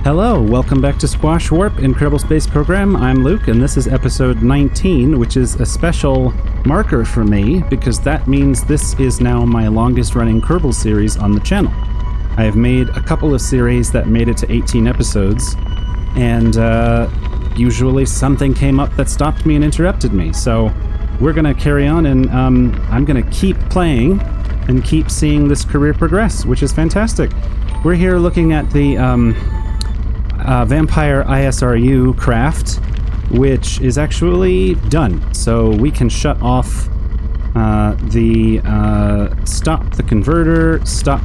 Hello, welcome back to Squashwarp, Incredible Space Program. I'm Luke, and this is episode 19, which is a special marker for me, because that means this is now my longest-running Kerbal series on the channel. I have made a couple of series that made it to 18 episodes, and usually something came up that stopped me and interrupted me, so we're going to carry on, and I'm going to keep playing and keep seeing this career progress, which is fantastic. We're here looking at the Vampire ISRU craft, which is actually done. So we can shut off stop the converter, stop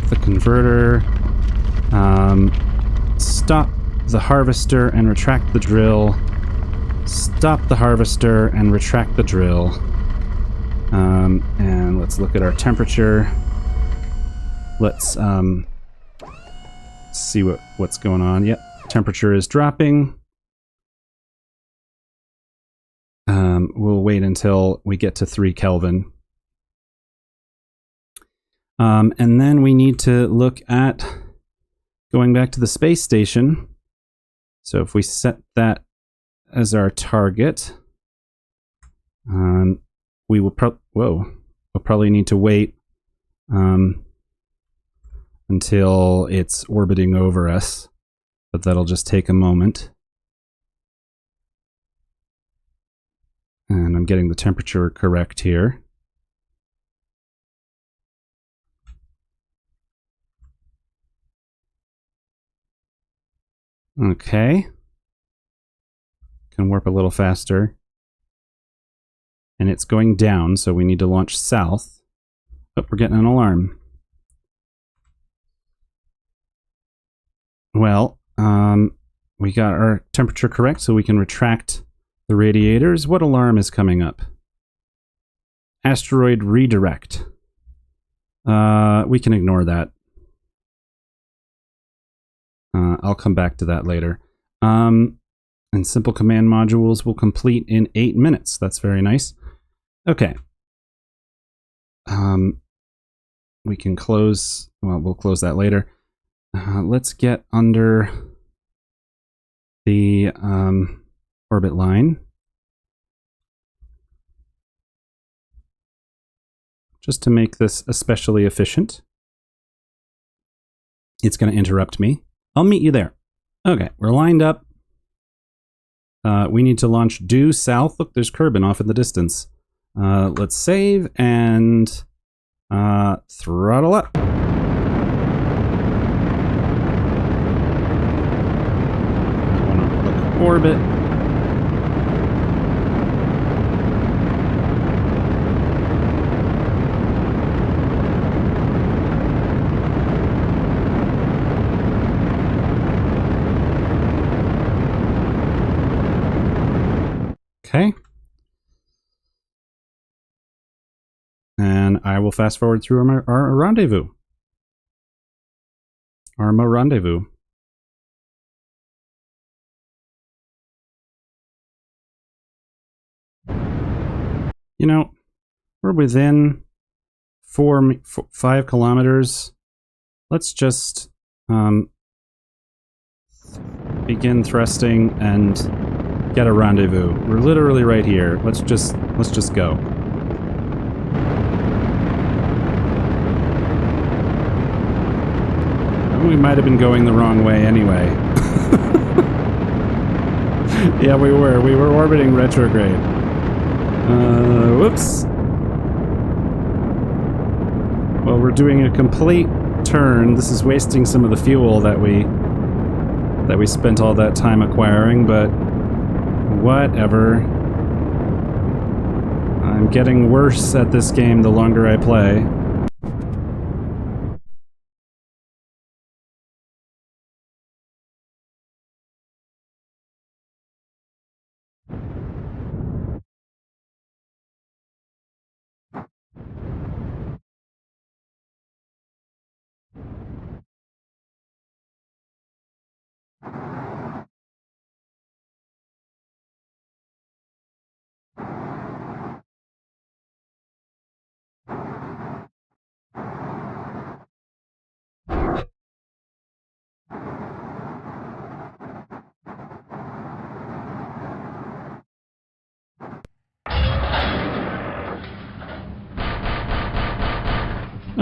the harvester and retract the drill, stop the harvester and retract the drill. And let's look at our temperature. Let's see what's going on. Yep. Temperature is dropping. We'll wait until we get to 3 Kelvin. And then we need to look at going back to the space station. So if we set that as our target, we will we'll probably need to wait until it's orbiting over us. But that'll just take a moment. And I'm getting the temperature correct here. Okay. Can warp a little faster. And it's going down, so we need to launch south. Oh, we're getting an alarm. Well, we got our temperature correct, so we can retract the radiators. What alarm is coming up? Asteroid redirect. We can ignore that. I'll come back to that later. And simple command modules will complete in 8 minutes. That's very nice. Okay. We can close. Well, we'll close that later. Let's get under the orbit line. Just to make this especially efficient. It's going to interrupt me. I'll meet you there. Okay, we're lined up. We need to launch due south. Look, there's Kerbin off in the distance. Let's save and throttle up. Orbit. Okay. And I will fast forward through our rendezvous. Our rendezvous. You know, we're within 5 kilometers. Let's just begin thrusting and get a rendezvous. We're literally right here. Let's just go. We might have been going the wrong way anyway. Yeah, we were. We were orbiting retrograde. Whoops. Well, we're doing a complete turn. This is wasting some of the fuel that we spent all that time acquiring, but whatever. I'm getting worse at this game the longer I play.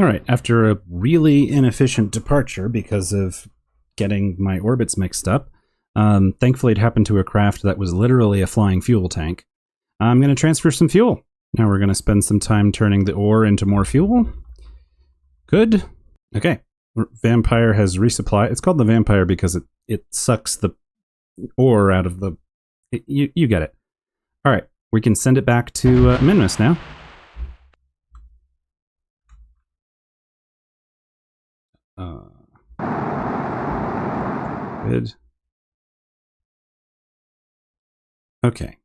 Alright, after a really inefficient departure because of getting my orbits mixed up, thankfully it happened to a craft that was literally a flying fuel tank. I'm going to transfer some fuel. Now we're going to spend some time turning the ore into more fuel. Good. Okay. Vampire has resupplied. It's called the Vampire because it sucks the ore out of the... You get it. Alright, we can send it back to Minmus now. Good. Okay.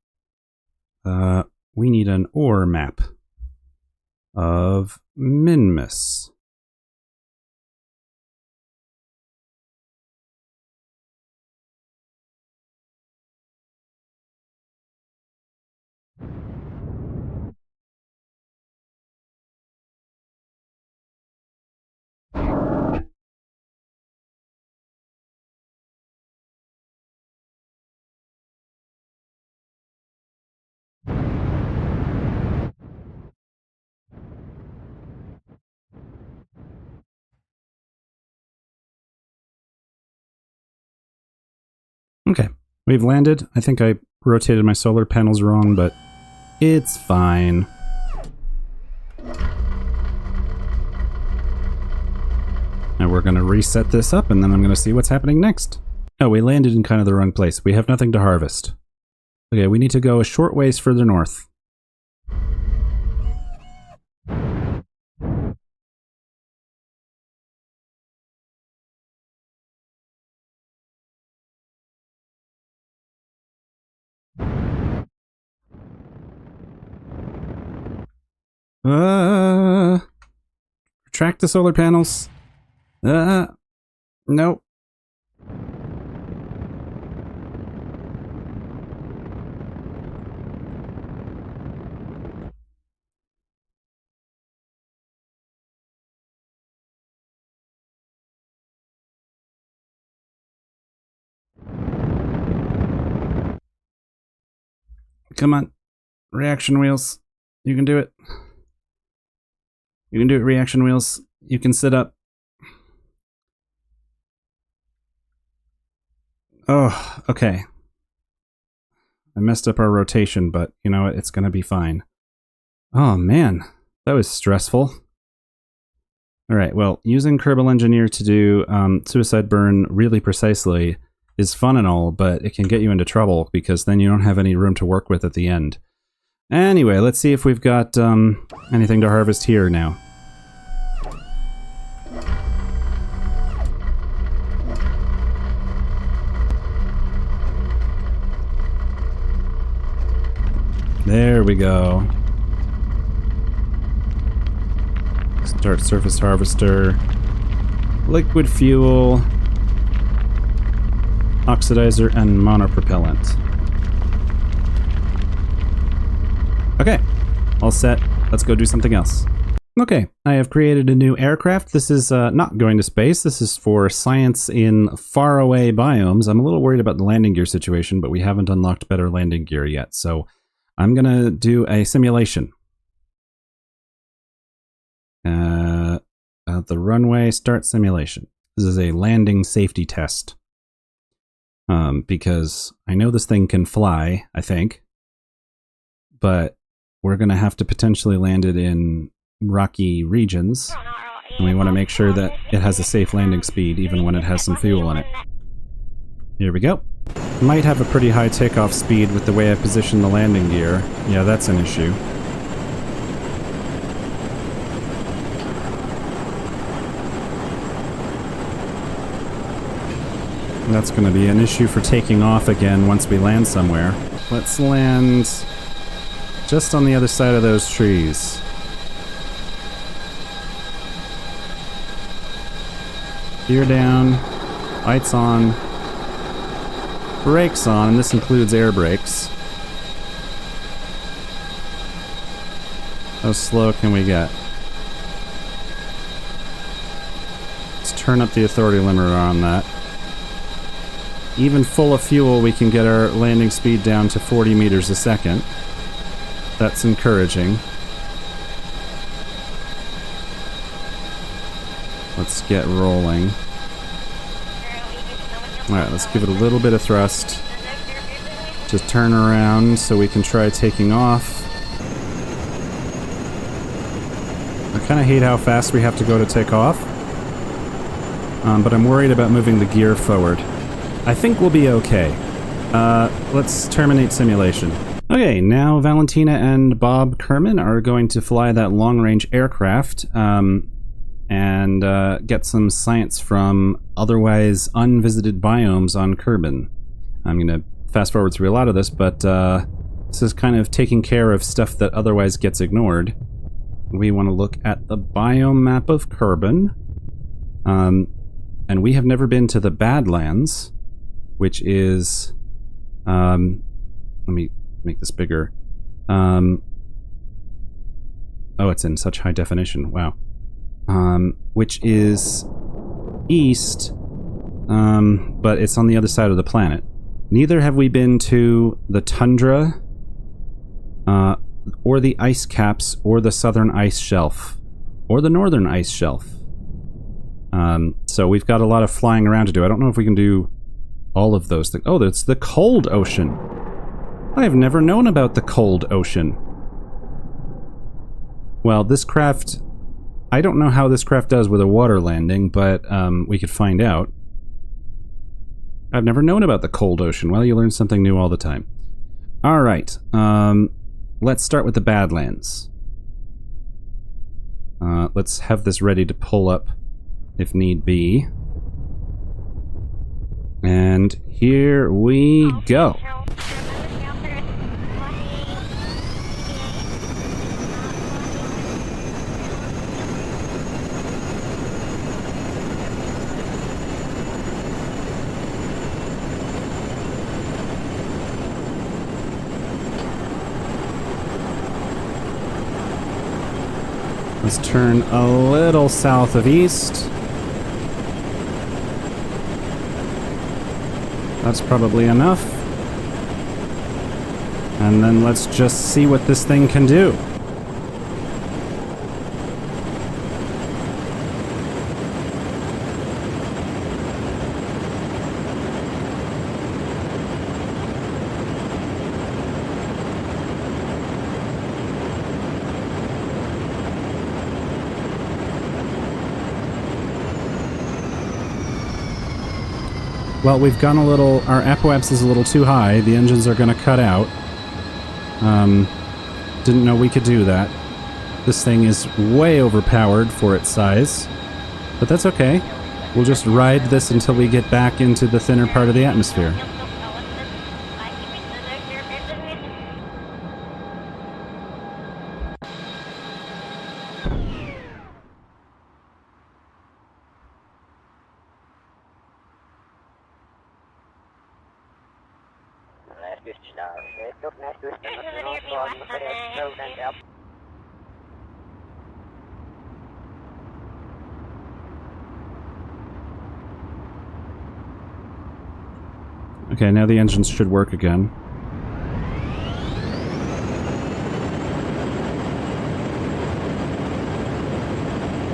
We need an ore map of Minmus. Okay, we've landed. I think I rotated my solar panels wrong, but it's fine. Now we're going to reset this up, and then I'm going to see what's happening next. Oh, we landed in kind of the wrong place. We have nothing to harvest. Okay, we need to go a short ways further north. Retract the solar panels. Nope. Come on. Reaction wheels. You can do it. You can do it, reaction wheels. You can sit up. Oh, okay. I messed up our rotation, but you know what? It's gonna be fine. Oh man, that was stressful. Alright, well, using Kerbal Engineer to do suicide burn really precisely is fun and all, but it can get you into trouble because then you don't have any room to work with at the end. Anyway, let's see if we've got anything to harvest here now. There we go. Start surface harvester. Liquid fuel. Oxidizer and monopropellant. Okay, all set. Let's go do something else. Okay, I have created a new aircraft. This is not going to space. This is for science in faraway biomes. I'm a little worried about the landing gear situation, but we haven't unlocked better landing gear yet. So I'm going to do a simulation. At the runway, start simulation. This is a landing safety test. Because I know this thing can fly, I think. But we're going to have to potentially land it in rocky regions, and we want to make sure that it has a safe landing speed even when it has some fuel in it. Here we go. Might have a pretty high takeoff speed with the way I position the landing gear. Yeah, that's an issue. That's going to be an issue for taking off again once we land somewhere. Let's land just on the other side of those trees. Gear down, lights on, brakes on, and this includes air brakes. How slow can we get? Let's turn up the authority limiter on that. Even full of fuel, we can get our landing speed down to 40 meters a second. That's encouraging. let's get rolling. Alright, let's give it a little bit of thrust. Just turn around so we can try taking off. I kind of hate how fast we have to go to take off. But I'm worried about moving the gear forward. I think we'll be okay. Let's terminate simulation. Okay, now Valentina and Bob Kerbin are going to fly that long-range aircraft, and get some science from otherwise unvisited biomes on Kerbin. I'm going to fast forward through a lot of this, but this is kind of taking care of stuff that otherwise gets ignored. We want to look at the biome map of Kerbin. And we have never been to the Badlands, which is... let me make this bigger. Oh, it's in such high definition. Wow. Which is east, but it's on the other side of the planet. Neither have we been to the tundra, or the ice caps, or the southern ice shelf, or the northern ice shelf. So we've got a lot of flying around to do. I don't know if we can do all of those things. Oh, that's the cold ocean. I have never known about the cold ocean. Well, this craft... I don't know how this craft does with a water landing, but we could find out. I've never known about the cold ocean. Well, you learn something new all the time. Alright, let's start with the Badlands. Let's have this ready to pull up if need be. And here we go. Let's turn a little south of east. That's probably enough. And then let's just see what this thing can do. Well, we've gone a little... Our apoapse is a little too high. The engines are going to cut out. Didn't know we could do that. This thing is way overpowered for its size. But that's okay. We'll just ride this until we get back into the thinner part of the atmosphere. Okay, now the engines should work again.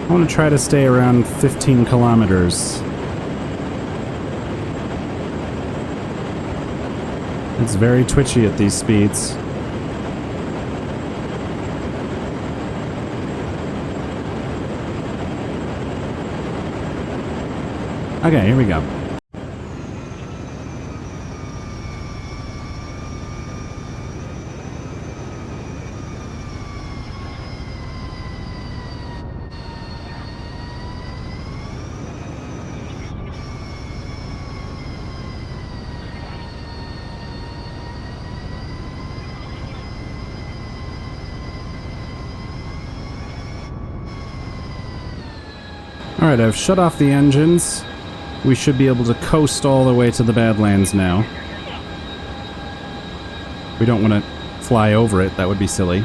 I want to try to stay around 15 kilometers. It's very twitchy at these speeds. Okay, here we go. Alright, I've shut off the engines. We should be able to coast all the way to the Badlands now. We don't want to fly over it, that would be silly.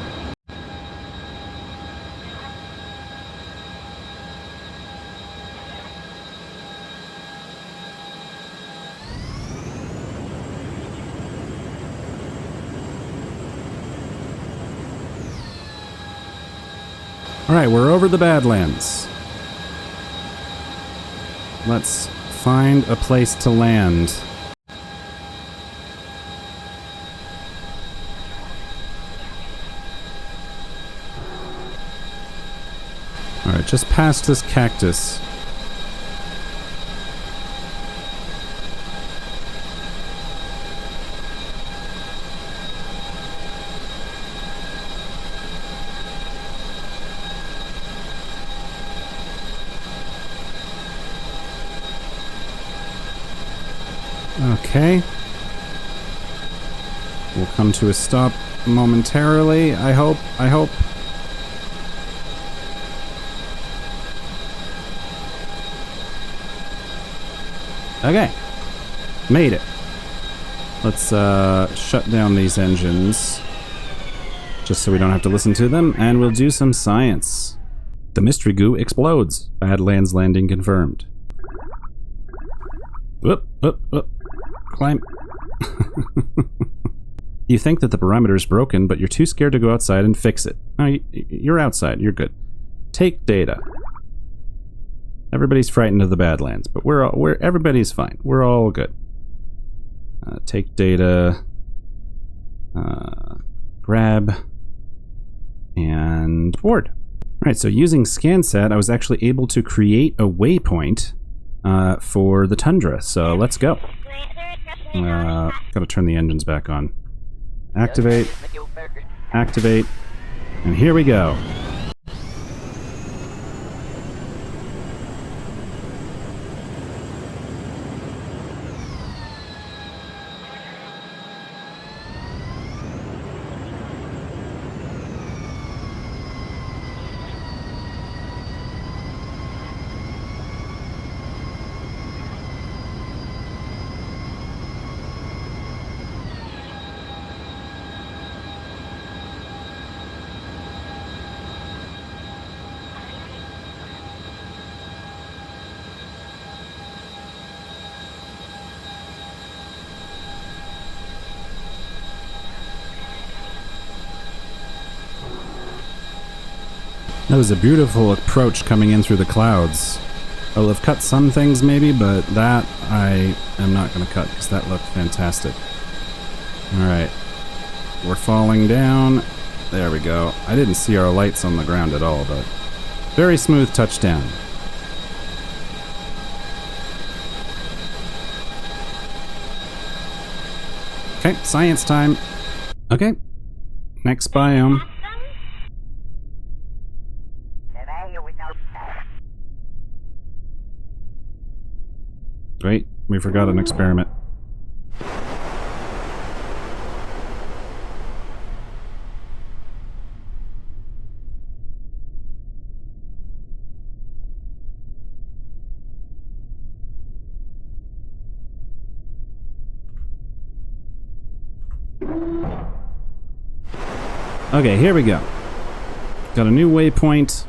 Alright, we're over the Badlands. Let's find a place to land. Alright, just past this cactus. Okay. We'll come to a stop momentarily, I hope. Okay. Made it. Let's shut down these engines. Just so we don't have to listen to them, and we'll do some science. The mystery goo explodes. Badlands landing confirmed. Whoop. Climb. You think that the barometer's broken, but you're too scared to go outside and fix it. No, you're outside. You're good. Take data. Everybody's frightened of the Badlands, but everybody's fine. We're all good. Take data. Grab. And board. Alright, so using ScanSat, I was actually able to create a waypoint for the tundra, so let's go. Gotta turn the engines back on. Activate. Activate. And here we go. That was a beautiful approach coming in through the clouds. I'll have cut some things maybe, but that I am not going to cut because that looked fantastic. Alright. We're falling down. There we go. I didn't see our lights on the ground at all, but very smooth touchdown. Okay, science time. Okay. Next biome. Wait, we forgot an experiment. Okay, here we go. Got a new waypoint.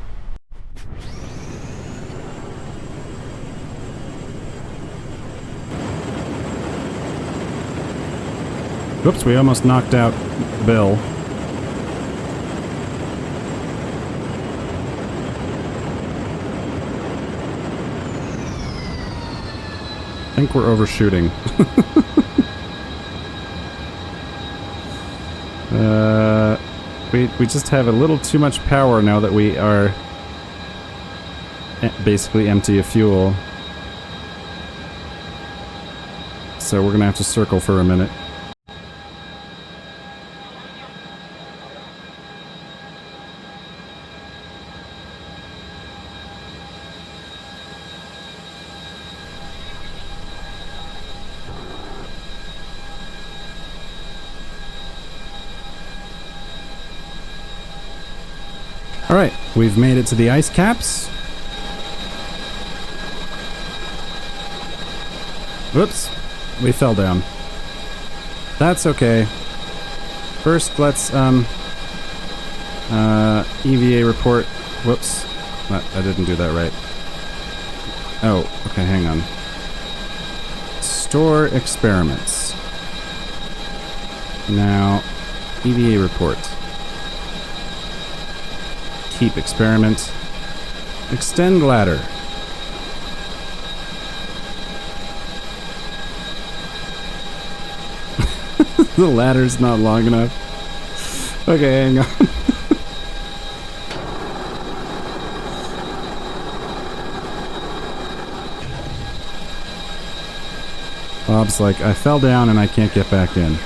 Whoops, we almost knocked out Bill. I think we're overshooting. We just have a little too much power now that we are basically empty of fuel. So we're gonna have to circle for a minute. Alright, we've made it to the ice caps. Whoops, we fell down. That's okay. First, let's, EVA report. Whoops, I didn't do that right. Oh, okay, hang on. Store experiments. Now, EVA report. Keep experiment. Extend ladder. The ladder's not long enough. Okay, hang on. Bob's like, I fell down and I can't get back in.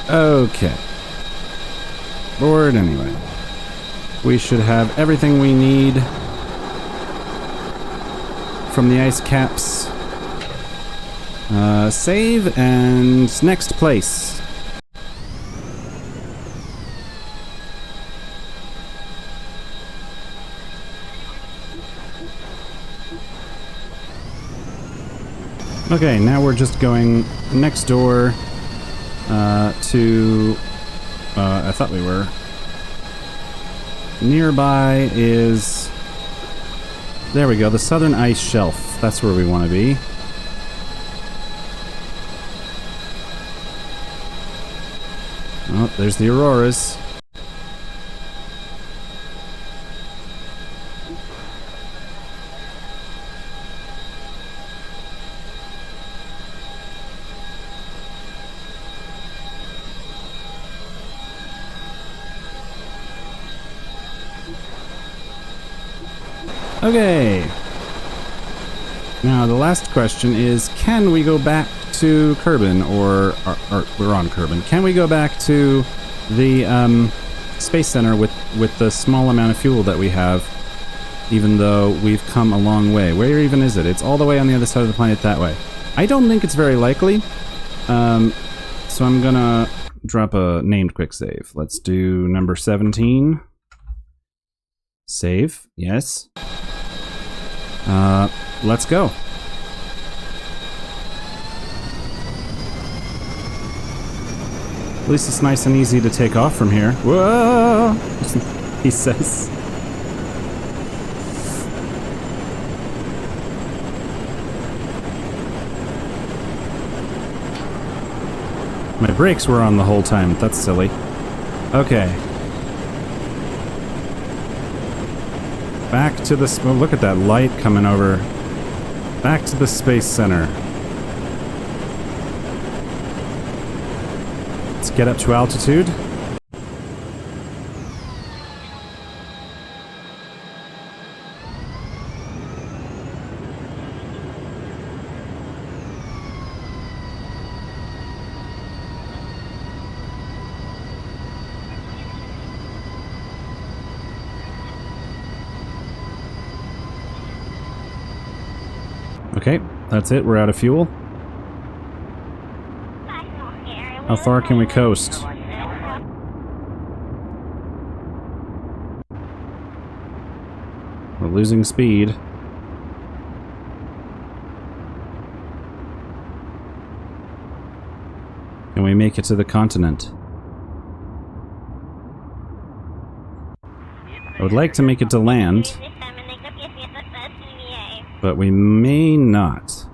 Okay. Bored anyway. We should have everything we need from the ice caps. Save and next place. Okay, now we're just going next door to... I thought we were. Nearby is... There we go, the southern ice shelf. That's where we want to be. Oh, there's the auroras. Okay. Now the last question is, can we go back to Kerbin, or we're on Kerbin. Can we go back to the Space Center with the small amount of fuel that we have, even though we've come a long way? Where even is it? It's all the way on the other side of the planet that way. I don't think it's very likely, so I'm gonna drop a named quick save. Let's do number 17. Save, yes. Let's go. At least it's nice and easy to take off from here. Whoa! He says. My brakes were on the whole time. That's silly. Okay. Back to the... Oh, look at that light coming over. Back to the Space Center. Let's get up to altitude. Okay, that's it. We're out of fuel. How far can we coast? We're losing speed. Can we make it to the continent? I would like to make it to land, but we may not.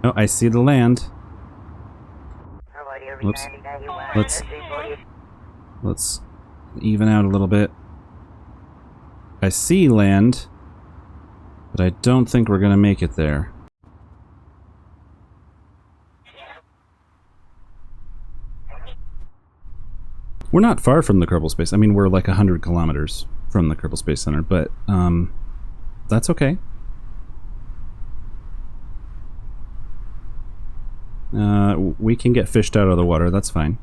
Oh, I see the land. Whoops. Let's even out a little bit. I see land, but I don't think we're gonna make it there. We're not far from the Kerbal Space. I mean, we're like 100 kilometers from the Kerbal Space Center, but that's okay. We can get fished out of the water, that's fine.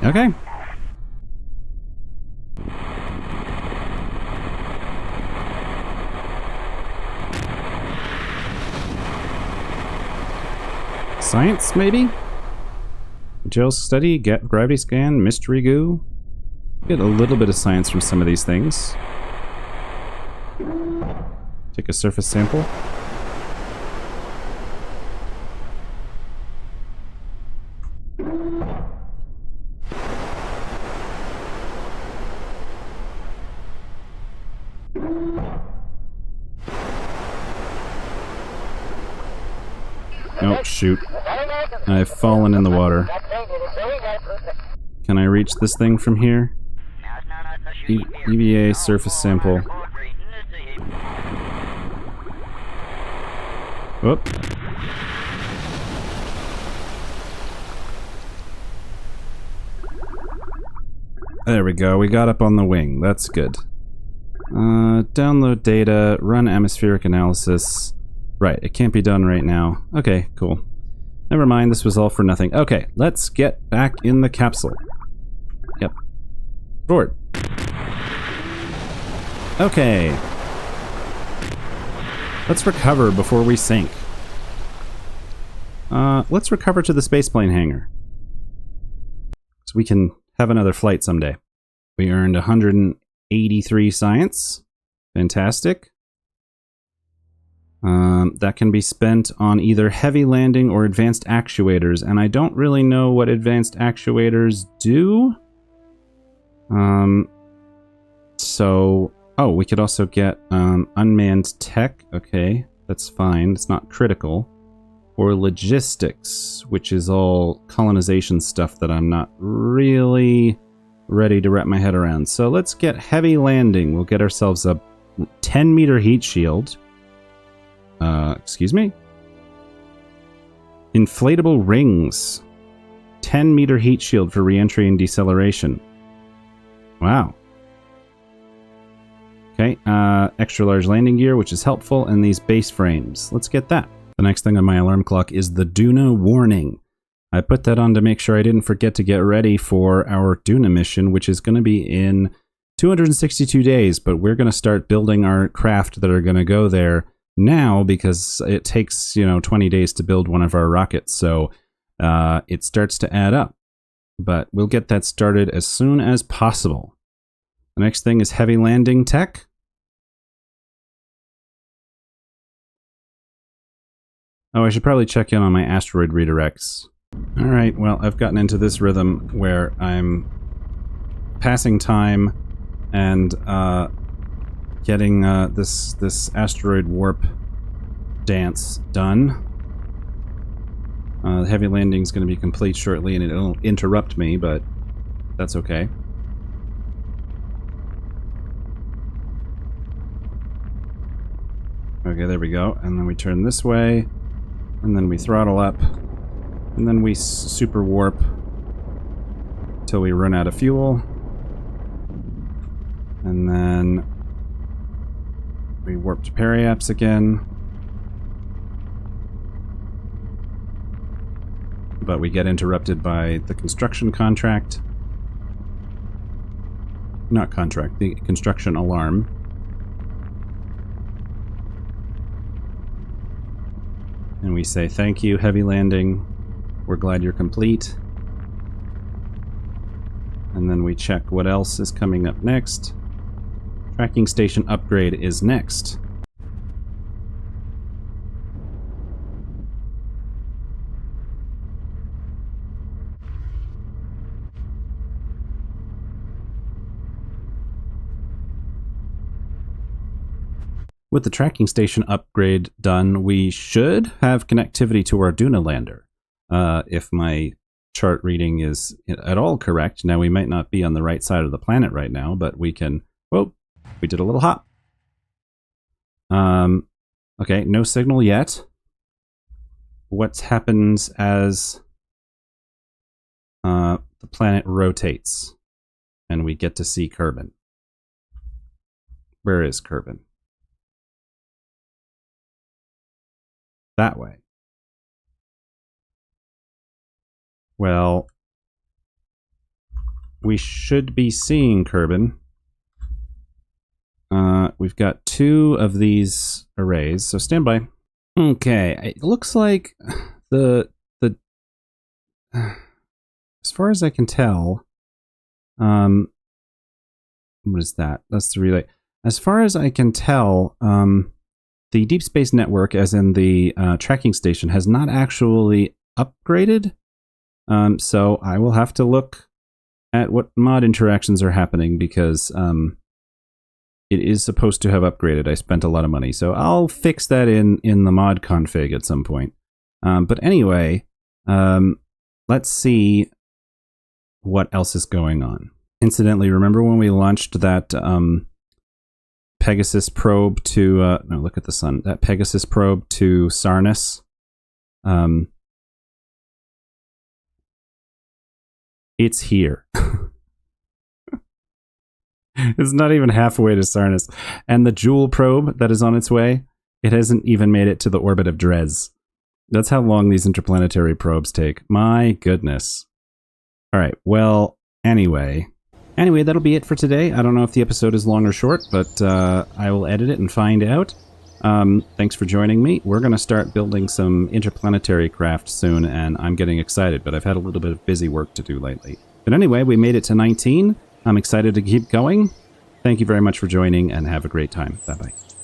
Okay. Science, maybe? Jail study, get gravity scan, mystery goo. Get a little bit of science from some of these things. Take a surface sample. Oh, shoot. I've fallen in the water. Can I reach this thing from here? EVA surface sample. Whoop. There we go. We got up on the wing. That's good. Download data, run atmospheric analysis. Right, it can't be done right now. Okay, cool. Never mind, this was all for nothing. Okay, let's get back in the capsule. Yep. Forward. Okay. Let's recover before we sink. Let's recover to the spaceplane hangar. So we can have another flight someday. We earned 183 science. Fantastic. That can be spent on either heavy landing or advanced actuators, and I don't really know what advanced actuators do. Oh, we could also get unmanned tech. Okay, that's fine. It's not critical. Or logistics, which is all colonization stuff that I'm not really ready to wrap my head around. So let's get heavy landing. We'll get ourselves a 10-meter heat shield. Excuse me? Inflatable rings. 10-meter heat shield for re-entry and deceleration. Wow. Okay, extra large landing gear, which is helpful, and these base frames. Let's get that. The next thing on my alarm clock is the Duna warning. I put that on to make sure I didn't forget to get ready for our Duna mission, which is going to be in 262 days, but we're going to start building our craft that are going to go there now because it takes, 20 days to build one of our rockets, so it starts to add up. But we'll get that started as soon as possible. The next thing is heavy landing tech. Oh, I should probably check in on my asteroid redirects. Alright, well, I've gotten into this rhythm where I'm passing time and getting this asteroid warp dance done. The heavy landing is going to be complete shortly and it'll interrupt me, but that's okay. Okay, there we go. And then we turn this way. And then we throttle up. And then we super warp till we run out of fuel. And then we warp to periaps again. But we get interrupted by the construction contract. Not contract, the construction alarm. And we say, thank you, heavy landing. We're glad you're complete. And then we check what else is coming up next. Tracking station upgrade is next. With the tracking station upgrade done, we should have connectivity to our Duna lander. If my chart reading is at all correct. Now, we might not be on the right side of the planet right now, but we can... Whoa, we did a little hop. Okay, no signal yet. What happens as the planet rotates and we get to see Kerbin? Where is Kerbin? That way. Well, we should be seeing Kerbin. We've got 2 of these arrays, so stand by. Okay, it looks like the as far as I can tell, what is that? That's the relay. As far as I can tell, the Deep Space Network, as in the tracking station, has not actually upgraded. So I will have to look at what mod interactions are happening because it is supposed to have upgraded. I spent a lot of money, so I'll fix that in the mod config at some point. But anyway, let's see what else is going on. Incidentally, remember when we launched that Pegasus probe to... no, look at the sun. That Pegasus probe to Sarnus? It's here. It's not even halfway to Sarnus. And the Jewel probe that is on its way, it hasn't even made it to the orbit of Drez. That's how long these interplanetary probes take. My goodness. All right, well, anyway, that'll be it for today. I don't know if the episode is long or short, but I will edit it and find out. Thanks for joining me. We're going to start building some interplanetary craft soon, and I'm getting excited, but I've had a little bit of busy work to do lately. But anyway, we made it to 19. I'm excited to keep going. Thank you very much for joining, and have a great time. Bye-bye.